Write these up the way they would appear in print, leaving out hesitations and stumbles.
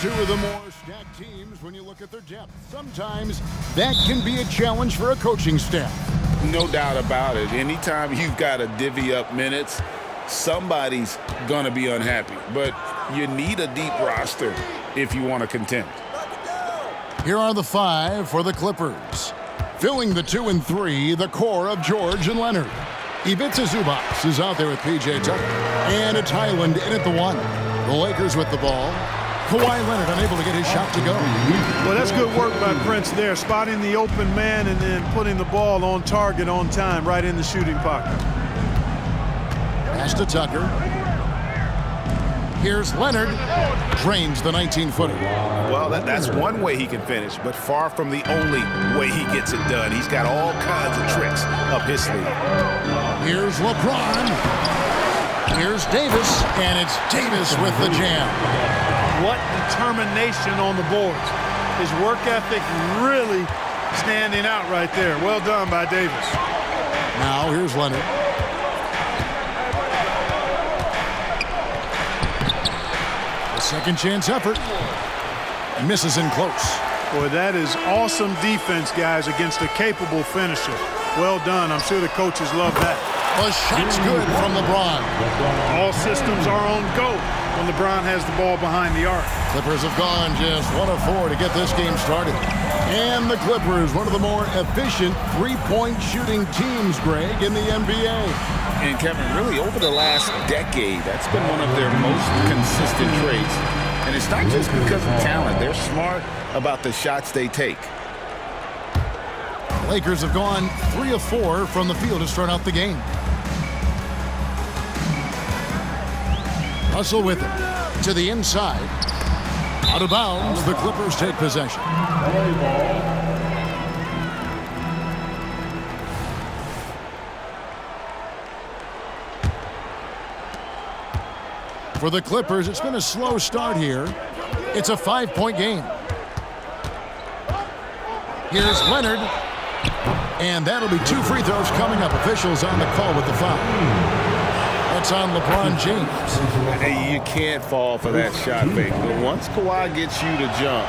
two of the more stacked teams when you look at their depth. Sometimes that can be a challenge for a coaching staff. No doubt about it. Anytime you've got to divvy up minutes, somebody's going to be unhappy. But you need a deep roster if you want to contend. Here are the five for the Clippers. Filling the 2 and 3, the core of George and Leonard. Ivica Zubac is out there with P.J. Tucker. And it's Highland in at the 1. The Lakers with the ball. Kawhi Leonard unable to get his shot to go. Well, that's good work by Prince there, spotting the open man and then putting the ball on target on time right in the shooting pocket. Pass to Tucker. Here's Leonard. Drains the 19-footer. Well, that's one way he can finish, but far from the only way he gets it done. He's got all kinds of tricks up his sleeve. Here's LeBron. Here's Davis, and it's Davis with the jam. What determination on the boards. His work ethic really standing out right there. Well done by Davis. Now here's Leonard. A second chance effort. Misses in close. Boy, that is awesome defense, guys, against a capable finisher. Well done. I'm sure the coaches love that. The shot's good from LeBron. All systems are on go when LeBron has the ball behind the arc. Clippers have gone just 1 of 4 to get this game started. And the Clippers, one of the more efficient three-point shooting teams, Greg, in the NBA. And Kevin, really over the last decade, that's been one of their most consistent traits. And it's not just because of talent. They're smart about the shots they take. Lakers have gone 3 of 4 from the field to start out the game. Russell with it. To the inside. Out of bounds, the Clippers take possession. For the Clippers, it's been a slow start here. It's a 5-point game. Here's Leonard. And that'll be 2 free throws coming up. Officials on the call with the foul. That's on LeBron James. Hey, you can't fall for that shot fake. But once Kawhi gets you to jump,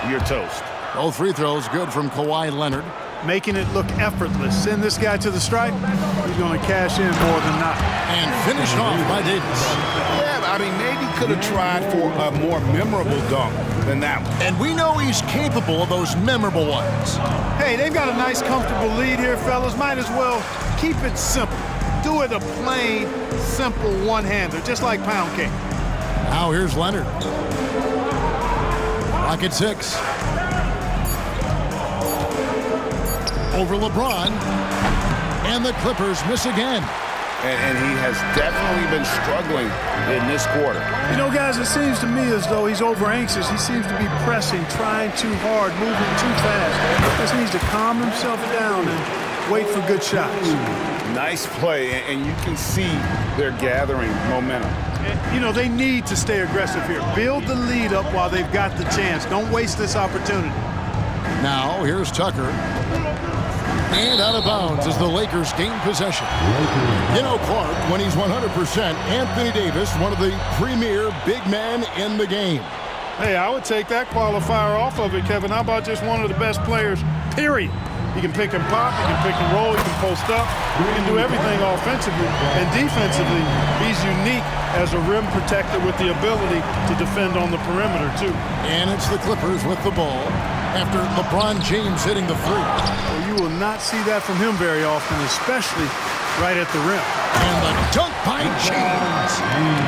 you're toast. Both free throws good from Kawhi Leonard. Making it look effortless. Send this guy to the stripe. He's going to cash in more than not. And finished off by Davis. Yeah, I mean, maybe could have tried for a more memorable dunk than that one. And we know he's capable of those memorable ones. Hey, they've got a nice, comfortable lead here, fellas. Might as well keep it simple. Do it a plain, simple one-hander, just like pound cake. Now here's Leonard. Clock at 6. Over LeBron. And the Clippers miss again. And he has definitely been struggling in this quarter. You know, guys, it seems to me as though he's over-anxious. He seems to be pressing, trying too hard, moving too fast. Just needs to calm himself down and wait for good shots. Nice play, and you can see they're gathering momentum. And, you know, they need to stay aggressive here. Build the lead up while they've got the chance. Don't waste this opportunity. Now, here's Tucker. And out of bounds as the Lakers gain possession. You know, Clark, when he's 100%, Anthony Davis, one of the premier big men in the game. Hey, I would take that qualifier off of it, Kevin. How about just one of the best players, period? He can pick and pop, he can pick and roll, he can post up. He can do everything offensively. And defensively, he's unique as a rim protector with the ability to defend on the perimeter, too. And it's the Clippers with the ball after LeBron James hitting the free. Well, you will not see that from him very often, especially right at the rim. And the dunk by James.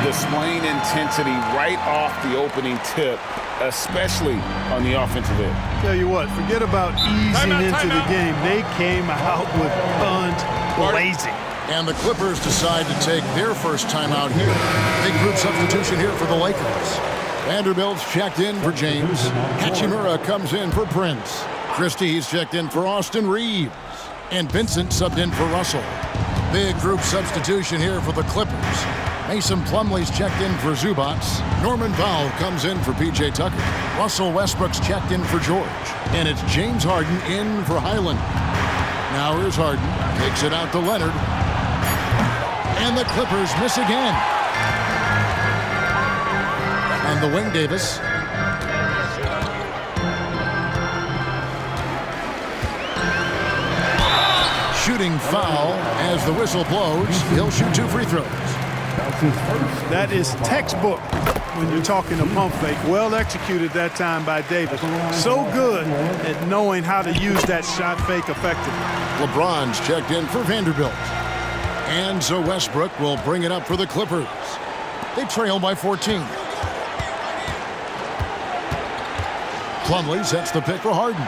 Displaying intensity right off the opening tip, especially on the offensive end. Tell you what, forget about easing into the game. They came out with guns blazing. And the Clippers decide to take their first time out here. Big group substitution here for the Lakers. Vanderbilt's checked in for James. Hachimura comes in for Prince. Christie's checked in for Austin Reeves. And Vincent subbed in for Russell. Big group substitution here for the Clippers. Mason Plumlee's checked in for Zubac. Norman Powell comes in for P.J. Tucker. Russell Westbrook's checked in for George. And it's James Harden in for Highland. Now here's Harden. Takes it out to Leonard. And the Clippers miss again. On the wing, Davis. shooting foul as the whistle blows. He'll shoot 2 free throws. That is textbook when you're talking a pump fake. Well executed that time by Davis. So good at knowing how to use that shot fake effectively. LeBron's checked in for Vanderbilt. And so Westbrook will bring it up for the Clippers. They trail by 14. Plumlee sets the pick for Harden.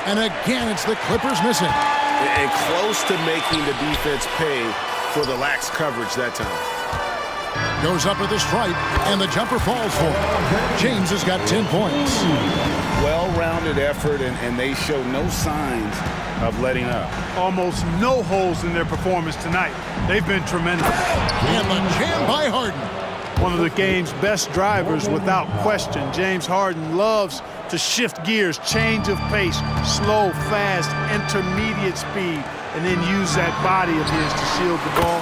And again, it's the Clippers missing. And close to making the defense pay for the lax coverage that time. Goes up with the stripe, and the jumper falls for him. James has got 10 points. Well-rounded effort, and they show no signs of letting up. Almost no holes in their performance tonight. They've been tremendous. And the jam by Harden. One of the game's best drivers without question. James Harden loves to shift gears, change of pace, slow, fast, intermediate speed, and then use that body of his to shield the ball.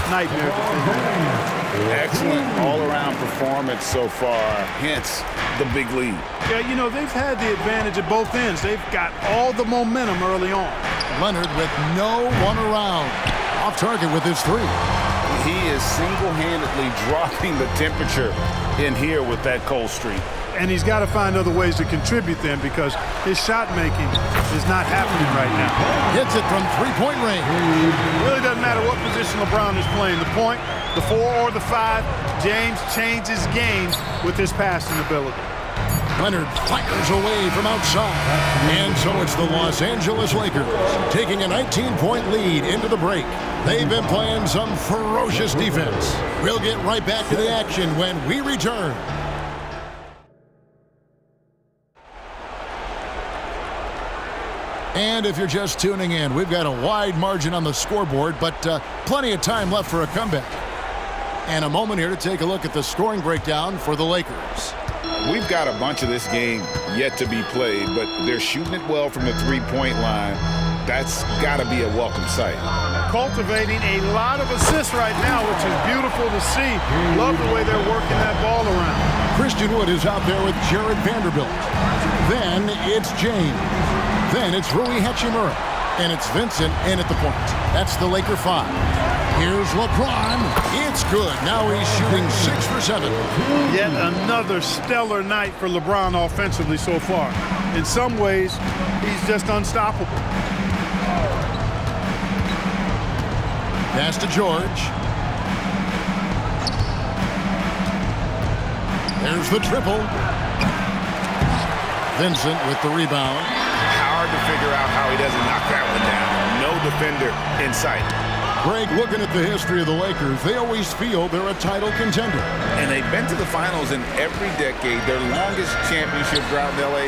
Nightmare defender. Excellent all-around performance so far, hence the big lead. Yeah, you know, they've had the advantage at both ends. They've got all the momentum early on. Leonard with no one around. Off target with his 3. He is single-handedly dropping the temperature in here with that cold streak. And he's got to find other ways to contribute then, because his shot making is not happening right now. Hits it from 3-point range. It really doesn't matter what position LeBron is playing, the point, the 4 or the 5, James changes games with his passing ability. Leonard fires away from outside. And so it's the Los Angeles Lakers taking a 19-point lead into the break. They've been playing some ferocious defense. We'll get right back to the action when we return. And if you're just tuning in, we've got a wide margin on the scoreboard, but plenty of time left for a comeback. And a moment here to take a look at the scoring breakdown for the Lakers. We've got a bunch of this game yet to be played, but they're shooting it well from the three-point line. That's got to be a welcome sight. Cultivating a lot of assists right now, which is beautiful to see. Love the way they're working that ball around. Christian Wood is out there with Jared Vanderbilt. Then it's James. Then it's Rui Hachimura. And it's Vincent in at the point. That's the Laker 5. Here's LeBron. It's good. Now he's shooting 6 for 7. Yet another stellar night for LeBron offensively so far. In some ways, he's just unstoppable. Pass to George. There's the triple. Vincent with the rebound. Hard to figure out how he doesn't knock that one down. No defender in sight. Greg, looking at the history of the Lakers, they always feel they're a title contender. And they've been to the finals in every decade. Their longest championship drought in L.A.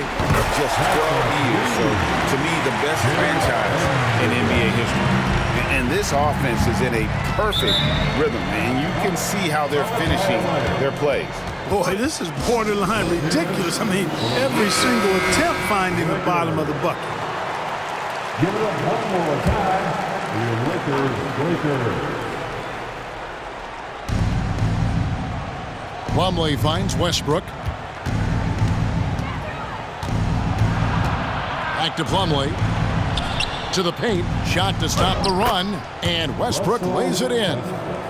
just 12 years. So, to me, the best franchise in NBA history. And this offense is in a perfect rhythm, and you can see how they're finishing their plays. Boy, this is borderline ridiculous. I mean, every single attempt finding the bottom of the bucket. Give it up one more time. The Lakers. Plumlee finds Westbrook. Back to Plumlee. To the paint. Shot to stop the run. And Westbrook lays it in.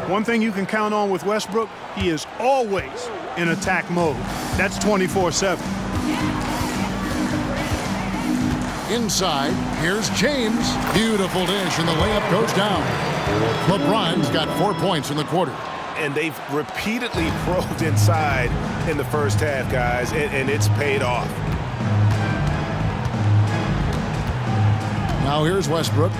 One thing you can count on with Westbrook, he is always in attack mode. That's 24/7. Inside, here's James. Beautiful dish, and the layup goes down. LeBron's got 4 points in the quarter. And they've repeatedly probed inside in the first half, guys, and it's paid off. Now here's Westbrook,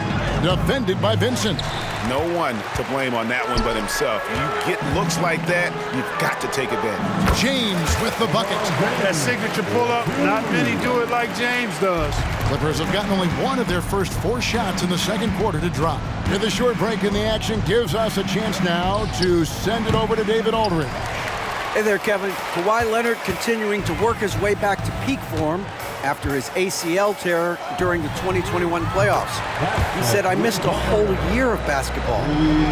defended by Vincent. No one to blame on that one but himself. You get looks like that, you've got to take advantage. James with the bucket. That signature pull-up, not many do it like James does. Clippers have gotten only one of their first 4 shots in the second quarter to drop. With a short break in the action gives us a chance now to send it over to David Aldridge. Hey there, Kevin. Kawhi Leonard continuing to work his way back to peak form after his ACL tear during the 2021 playoffs. He said, "I missed a whole year of basketball.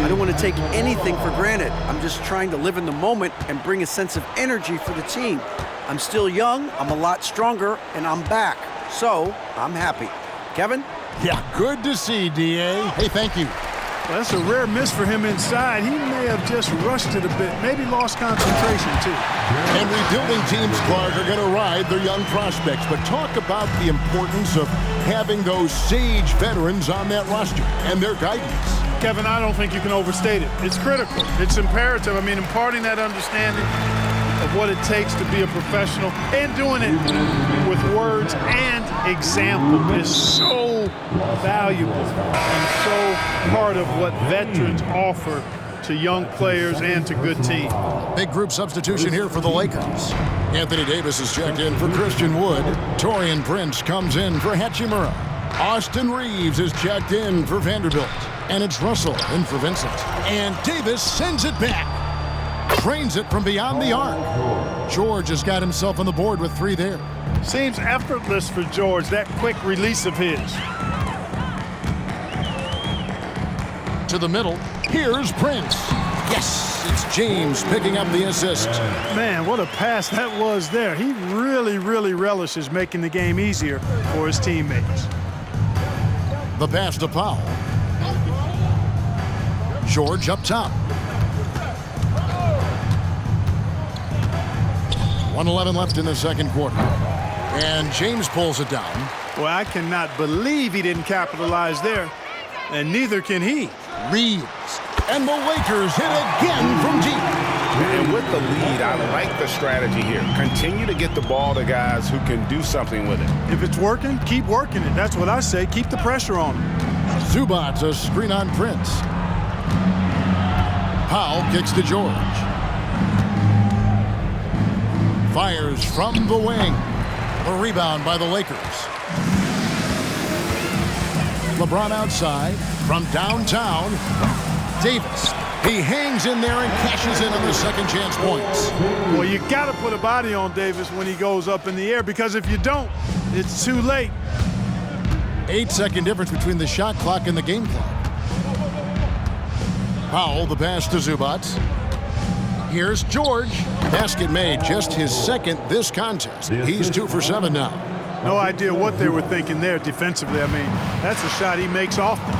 I don't want to take anything for granted. I'm just trying to live in the moment and bring a sense of energy for the team. I'm still young, I'm a lot stronger, and I'm back. So, I'm happy." Kevin? Yeah, good to see, D.A. Hey, thank you. Well, that's a rare miss for him inside. He may have just rushed it a bit, maybe lost concentration too. And rebuilding teams, Clark, are going to ride their young prospects. But talk about the importance of having those sage veterans on that roster and their guidance. Kevin, I don't think you can overstate it. It's critical. It's imperative. I mean, imparting that understanding of what it takes to be a professional and doing it with words and example is so valuable and so part of what veterans offer to young players and to good teams. Big group substitution here for the Lakers. Anthony Davis is checked in for Christian Wood. Taurean Prince comes in for Hachimura. Austin Reeves is checked in for Vanderbilt. And it's Russell in for Vincent. And Davis sends it back. Trains it from beyond the arc. George has got himself on the board with 3 there. Seems effortless for George, that quick release of his. To the middle. Here's Prince. Yes, it's James picking up the assist. Man, what a pass that was there. He really, really relishes making the game easier for his teammates. The pass to Powell. George up top. 1:11 left in the second quarter. And James pulls it down. Well, I cannot believe he didn't capitalize there. And neither can he. Reeves. And the Lakers hit again from deep. And with the lead, I like the strategy here. Continue to get the ball to guys who can do something with it. If it's working, keep working it. That's what I say. Keep the pressure on him. Zubats a screen on Prince. Powell kicks to George. Fires from the wing. A rebound by the Lakers. LeBron outside from downtown. Davis. He hangs in there and cashes in on the second chance points. Well, you got to put a body on Davis when he goes up in the air, because if you don't, it's too late. 8-second difference between the shot clock and the game clock. Powell, the pass to Zubats. Here's George. Basket made, just his second this contest. He's 2 for 7 now. No idea what they were thinking there defensively. I mean, that's a shot he makes often.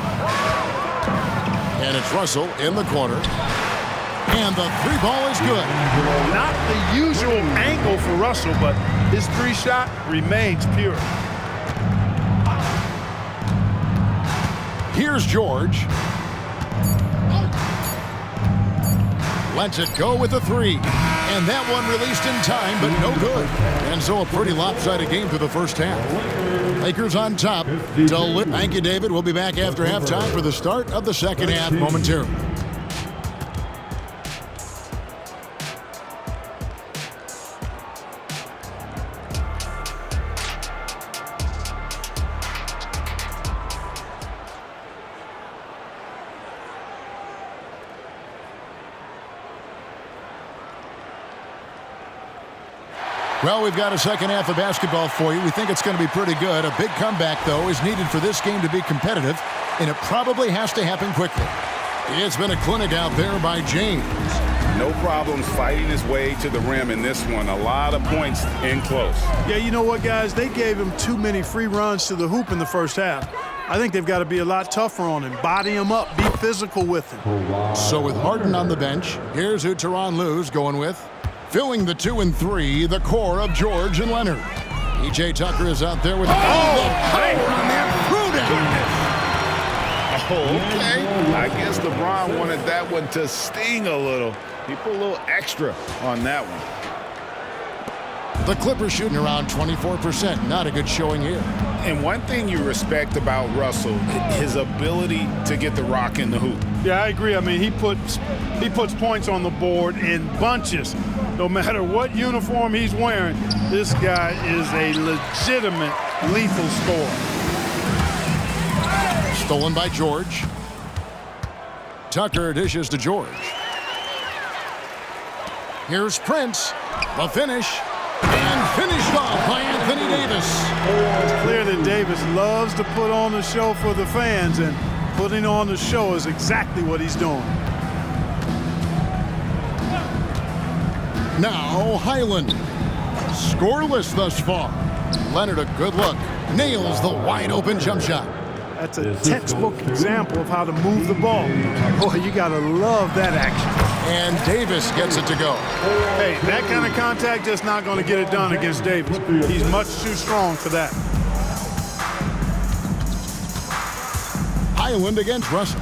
And it's Russell in the corner. And the 3-ball is good. Not the usual angle for Russell, but his 3-shot remains pure. Here's George. Lets it go with the 3. And that one released in time, but no good. And so a pretty lopsided game through the first half. Lakers on top. Thank you, David. We'll be back after halftime for the start of the second half momentarily. Well, we've got a second half of basketball for you. We think it's going to be pretty good. A big comeback, though, is needed for this game to be competitive, and it probably has to happen quickly. It's been a clinic out there by James. No problems fighting his way to the rim in this one. A lot of points in close. Yeah, you know what, guys? They gave him too many free runs to the hoop in the first half. I think they've got to be a lot tougher on him. Body him up. Be physical with him. So with Harden on the bench, here's who Tyronn Lue's going with. Filling the 2 and 3, the core of George and Leonard. E.J. Tucker is out there with the power on that Okay. I guess LeBron wanted that one to sting a little. He put a little extra on that one. The Clippers shooting around 24%. Not a good showing here. And one thing you respect about Russell, his ability to get the rock in the hoop. Yeah, I agree. I mean, he puts points on the board in bunches. No matter what uniform he's wearing, this guy is a legitimate lethal scorer. Stolen by George. Tucker dishes to George. Here's Prince. The finish. And finished off by Anthony Davis. It's clear that Davis loves to put on the show for the fans, and putting on the show is exactly what he's doing. Now Highland. Scoreless thus far. Leonard a good look. Nails the wide open jump shot. That's a textbook example of how to move the ball. Boy, you got to love that action. And Davis gets it to go. Hey, that kind of contact just not going to get it done against Davis. He's much too strong for that. Highland against Russell.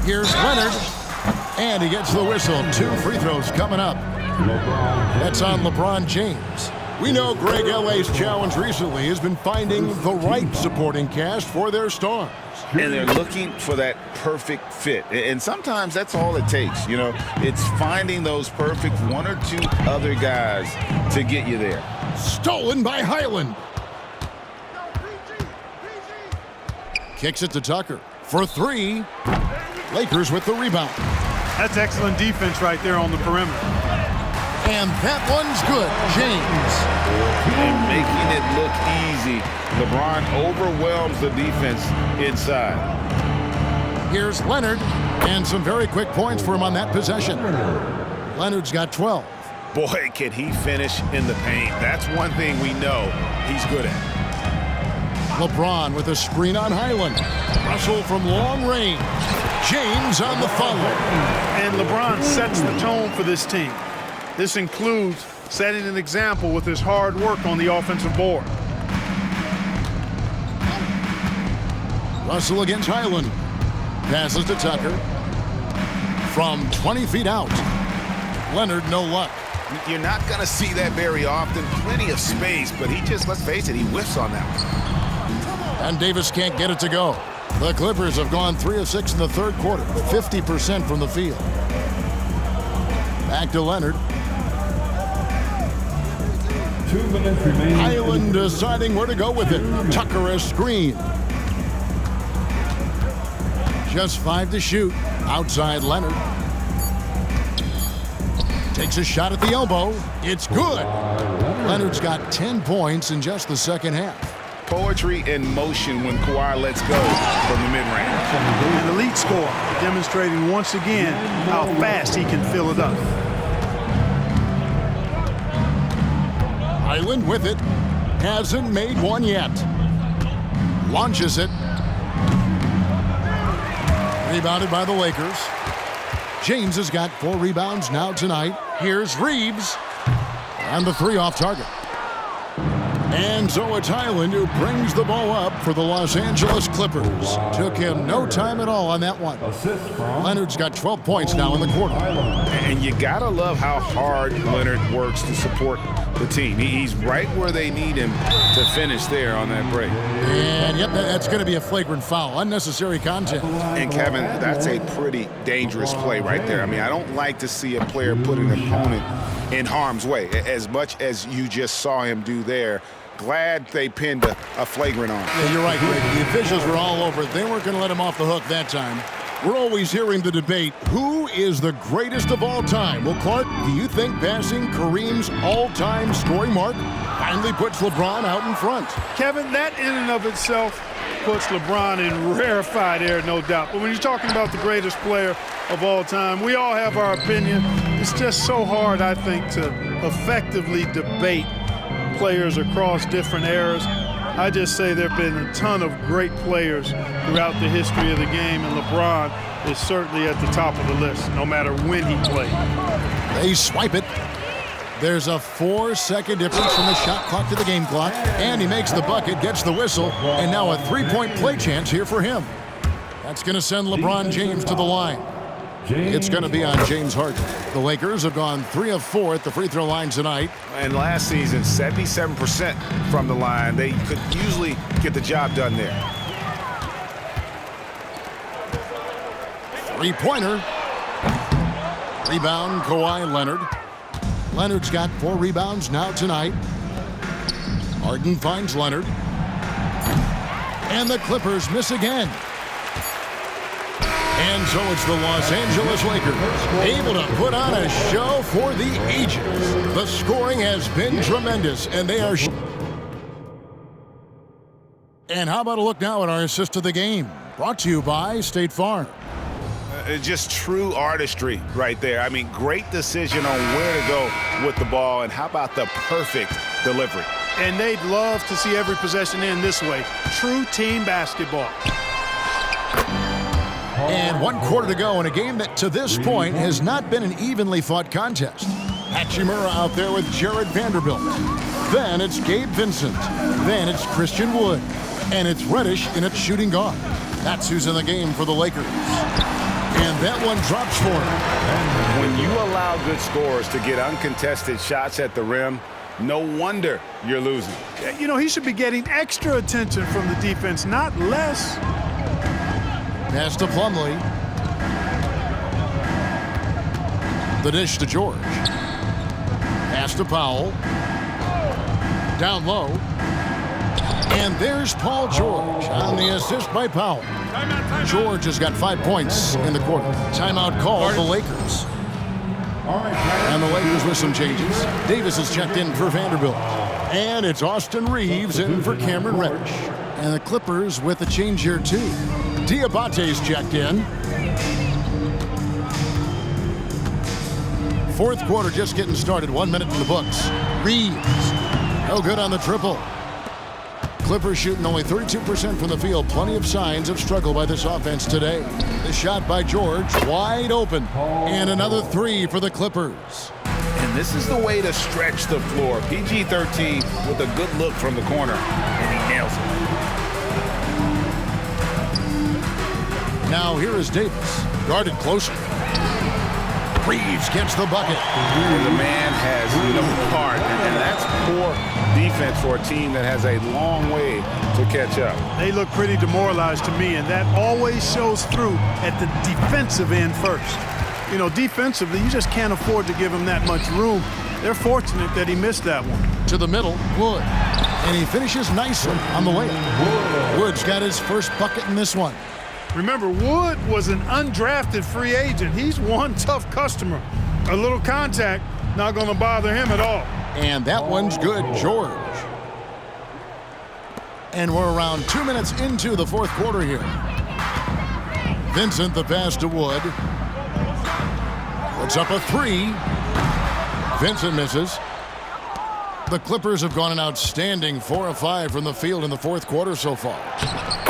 Here's Leonard. And he gets the whistle. 2 free throws coming up. That's on LeBron James. We know Greg L.A.'s challenge recently has been finding the right supporting cast for their stars. And they're looking for that perfect fit. And sometimes that's all it takes. You know, it's finding those perfect 1 or 2 other guys to get you there. Stolen by Highland. Kicks it to Tucker for 3. Lakers with the rebound. That's excellent defense right there on the perimeter. And that one's good. James. And making it look easy. LeBron overwhelms the defense inside. Here's Leonard. And some very quick points for him on that possession. Leonard's got 12. Boy, can he finish in the paint. That's one thing we know he's good at. LeBron with a screen on Highland. Russell from long range. James on the follow. And LeBron sets the tone for this team. This includes setting an example with his hard work on the offensive board. Russell against Highland. Passes to Tucker. From 20 feet out. Leonard, no luck. You're not going to see that very often. Plenty of space, but he just, let's face it, he whiffs on that one. And Davis can't get it to go. The Clippers have gone 3 of 6 in the third quarter, 50% from the field. Back to Leonard. 2 minutes remaining. Highland deciding where to go with it. Tucker a screen. Just 5 to shoot. Outside Leonard. Takes a shot at the elbow. It's good. Leonard's got 10 points in just the second half. Poetry in motion when Kawhi lets go from the mid-range. An elite scorer, demonstrating once again how fast he can fill it up. Highland with it. Hasn't made one yet. Launches it. Rebounded by the Lakers. James has got 4 rebounds now tonight. Here's Reeves. And the 3 off target. And so it's Highland who brings the ball up for the Los Angeles Clippers. Took him no time at all on that one. Leonard's got 12 points now in the quarter. And you gotta love how hard Leonard works to support the team. He's right where they need him to finish there on that break. And yep, that's going to be a flagrant foul. Unnecessary contact. And Kevin, that's a pretty dangerous play right there. I mean, I don't like to see a player put an opponent in harm's way as much as you just saw him do there. Glad they pinned a flagrant on him. Yeah, you're right, Greg. The officials were all over it. They weren't going to let him off the hook that time. We're always hearing the debate, who is the greatest of all time? Well, Clark, do you think passing Kareem's all-time scoring mark finally puts LeBron out in front? Kevin, that in and of itself puts LeBron in rarefied air, no doubt. But when you're talking about the greatest player of all time, we all have our opinion. It's just so hard, I think, to effectively debate players across different eras. I just say there have been a ton of great players throughout the history of the game, and LeBron is certainly at the top of the list, no matter when he played. They swipe it. There's a 4-second difference from the shot clock to the game clock, and he makes the bucket, gets the whistle, and now a 3-point play chance here for him. That's going to send LeBron James to the line. It's going to be on James Harden. The Lakers have gone 3 of 4 at the free throw line tonight. And last season, 77% from the line. They could usually get the job done there. 3-pointer. Rebound, Kawhi Leonard. Leonard's got 4 rebounds now tonight. Harden finds Leonard. And the Clippers miss again. And so it's the Los Angeles Lakers able to put on a show for the ages. The scoring has been tremendous, and they are... And how about a look now at our assist of the game? Brought to you by State Farm. Just true artistry right there. I mean, great decision on where to go with the ball, and how about the perfect delivery. And they'd love to see every possession end this way. True team basketball. And 1 quarter to go in a game that to this point has not been an evenly fought contest. Hachimura out there with Jared Vanderbilt. Then it's Gabe Vincent. Then it's Christian Wood. And it's Reddish in its shooting guard. That's who's in the game for the Lakers. And that one drops for him. When you allow good scorers to get uncontested shots at the rim, no wonder you're losing. You know, he should be getting extra attention from the defense, not less. Pass to Plumlee. The dish to George. Pass to Powell. Down low. And there's Paul George on the assist by Powell. George has got 5 points in the quarter. Timeout called the Lakers. And the Lakers with some changes. Davis is checked in for Vanderbilt. And it's Austin Reeves in for Cameron Reddish. And the Clippers with a change here too. Diabate's checked in. Fourth quarter just getting started. 1 minute in the books. Reeves. No good on the triple. Clippers shooting only 32% from the field. Plenty of signs of struggle by this offense today. The shot by George, wide open. And another 3 for the Clippers. And this is the way to stretch the floor. PG-13 with a good look from the corner, and he nails it. Now here is Davis, guarded closer. Reeves gets the bucket. The man has no heart, and that's poor defense for a team that has a long way to catch up. They look pretty demoralized to me, and that always shows through at the defensive end first. You know, defensively, you just can't afford to give him that much room. They're fortunate that he missed that one. To the middle, Wood. And he finishes nicely on the layup. Wood's got his first bucket in this one. Remember, Wood was an undrafted free agent. He's one tough customer. A little contact, not going to bother him at all. And that one's good, George. And we're around 2 minutes into the fourth quarter here. Vincent, the pass to Wood. Puts up a 3. Vincent misses. The Clippers have gone an outstanding 4 of 5 from the field in the fourth quarter so far.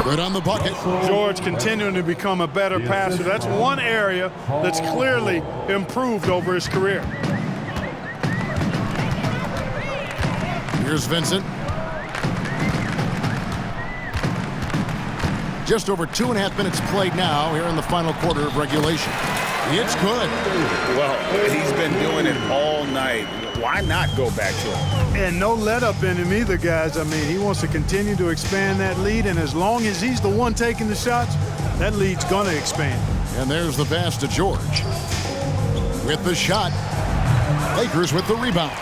Good on the bucket. George continuing to become a better passer. That's one area that's clearly improved over his career. Here's Vincent. Just over 2.5 minutes played now here in the final quarter of regulation. It's good. Well, he's been doing it all night. Why not go back to him? And no let up in him either, guys. I mean, he wants to continue to expand that lead, and as long as he's the one taking the shots, that lead's going to expand. And there's the pass to George. With the shot, Lakers with the rebound.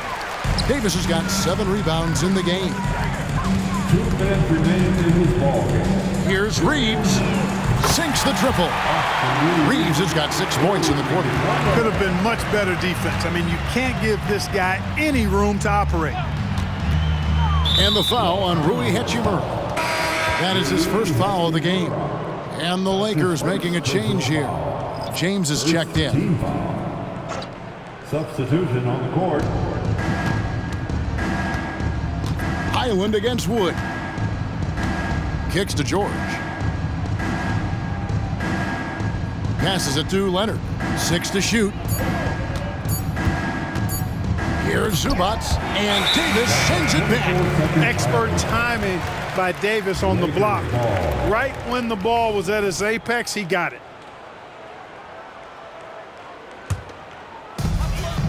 Davis has got 7 rebounds in the game. 2 minutes remaining in this ball game. Here's Reeves. Sinks the triple. Reeves has got 6 points in the quarter. Could have been much better defense. I mean, you can't give this guy any room to operate. And the foul on Rui Hachimura. That is his first foul of the game. And the Lakers making a change here. James is checked in. Substitution on the court. Highland against Wood. Kicks to George. Passes it to Leonard. 6 to shoot. Here's Zubac. And Davis sends it back. Expert timing by Davis on the block. Right when the ball was at its apex, he got it.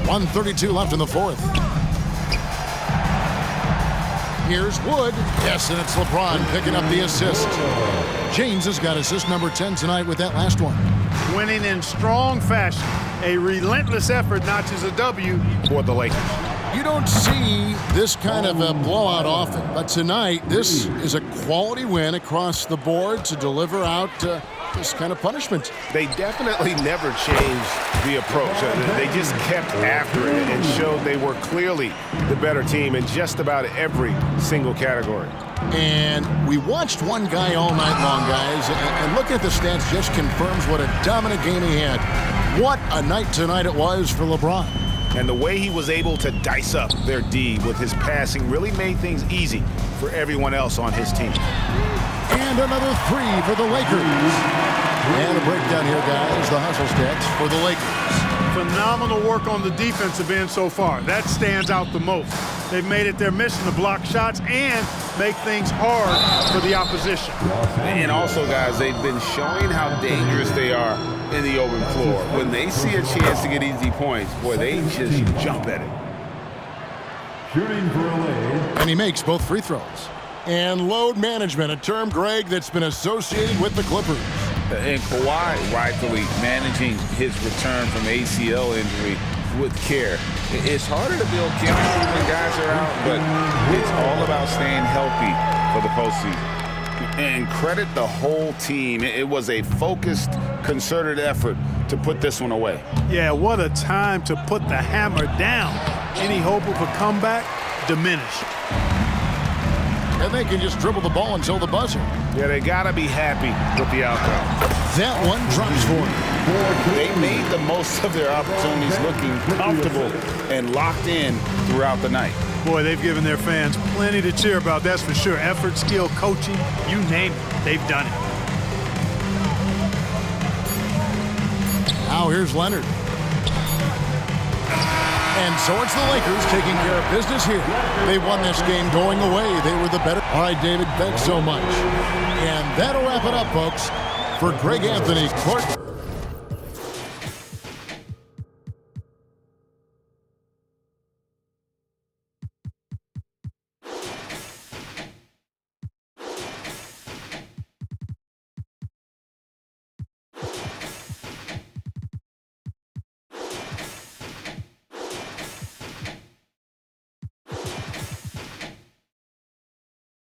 1:32 left in the fourth. Here's Wood. Yes, and it's LeBron picking up the assist. James has got assist number 10 tonight with that last one. Winning in strong fashion. A relentless effort notches a W For the Lakers. You don't see this kind of a blowout often, but tonight this is a quality win across the board to deliver out this kind of punishment. They definitely never changed the approach. They just kept after it and showed they were clearly the better team in just about every single category. And we watched one guy all night long, guys, and looking at the stats just confirms what a dominant game he had. What a night tonight it was for LeBron. And the way he was able to dice up their D with his passing really made things easy for everyone else on his team. And another three for the Lakers. And a breakdown here, guys. The hustle stats for the Lakers. Phenomenal work on the defensive end so far. That stands out the most. They've made it their mission to block shots and make things hard for the opposition. And also, guys, they've been showing how dangerous they are in the open floor. When they see a chance to get easy points, boy, they just jump at it. Shooting for LA. And he makes both free throws. And load management, a term, Greg, that's been associated with the Clippers. And Kawhi rightfully managing his return from ACL injury with care. It's harder to build chemistry when guys are out, but it's all about staying healthy for the postseason. And credit the whole team. It was a focused, concerted effort to put this one away. Yeah, what a time to put the hammer down. Any hope of a comeback diminished. And they can just dribble the ball until the buzzer. Yeah, they got to be happy with the outcome. That one drops for him. They made the most of their opportunities, looking comfortable and locked in throughout the night. Boy, they've given their fans plenty to cheer about, that's for sure. Effort, skill, coaching, you name it, they've done it. Now here's Leonard. And so it's the Lakers taking care of business here. They won this game going away. They were the better. All right, David, thanks so much. And that'll wrap it up, folks. For Greg Anthony, Clark.